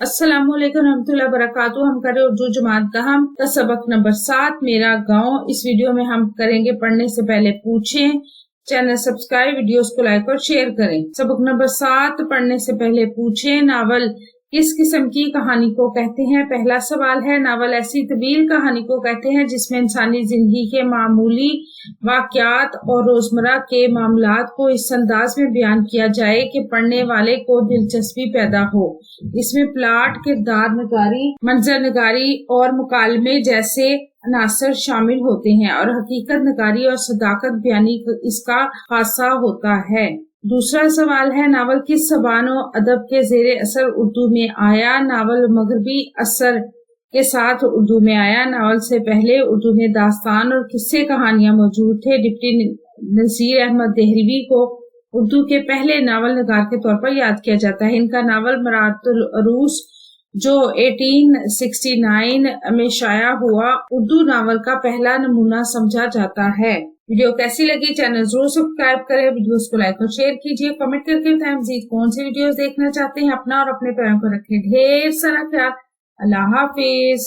अस्सलाम वालेकुम रहमतुल्लाहि वबरकातुहू। हम करें उर्दू जमात का हम का सबक नंबर 7 मेरा गांव। इस वीडियो में हम करेंगे पढ़ने से पहले पूछें। चैनल सब्सक्राइब, वीडियोस को लाइक और शेयर करें। सबक नंबर 7 पढ़ने से पहले पूछें। नावल किस किस्म की कहानी को कहते हैं? पहला सवाल है, नावल ऐसी तवील कहानी को कहते हैं जिसमें इंसानी जिंदगी के मामूली वाकयात और रोजमर्रा के मामलात को इस अंदाज में बयान किया जाए कि पढ़ने वाले को दिलचस्पी पैदा हो। इसमें प्लाट, किरदार नगारी, मंजर नगारी और मुकालमे जैसे अनासर शामिल होते हैं और हकीकत नगारी और सदाकत बयानी इसका खासा होता है। दूसरा सवाल है, नावल किस ज़बान और अदब के ज़ेरे असर उर्दू में आया? नावल मगरबी असर के साथ उर्दू में आया। नावल से पहले उर्दू में दास्तान और किस्से कहानियां मौजूद थे। डिप्टी नज़ीर अहमद देहलवी को उर्दू के पहले नावल नगार के तौर पर याद किया जाता है। इनका नावल मरातुल अरूस जो 1869 में शाया हुआ उर्दू नावल का पहला नमूना समझा जाता है। वीडियो कैसी लगी? चैनल जरूर सब्सक्राइब करें, वीडियोस को लाइक और शेयर कीजिए, कमेंट करके बताएं मज़ीद कौन से वीडियोस देखना चाहते हैं। अपना और अपने पैरों को रखें ढेर सारा ख्याल। अल्लाह हाफिज।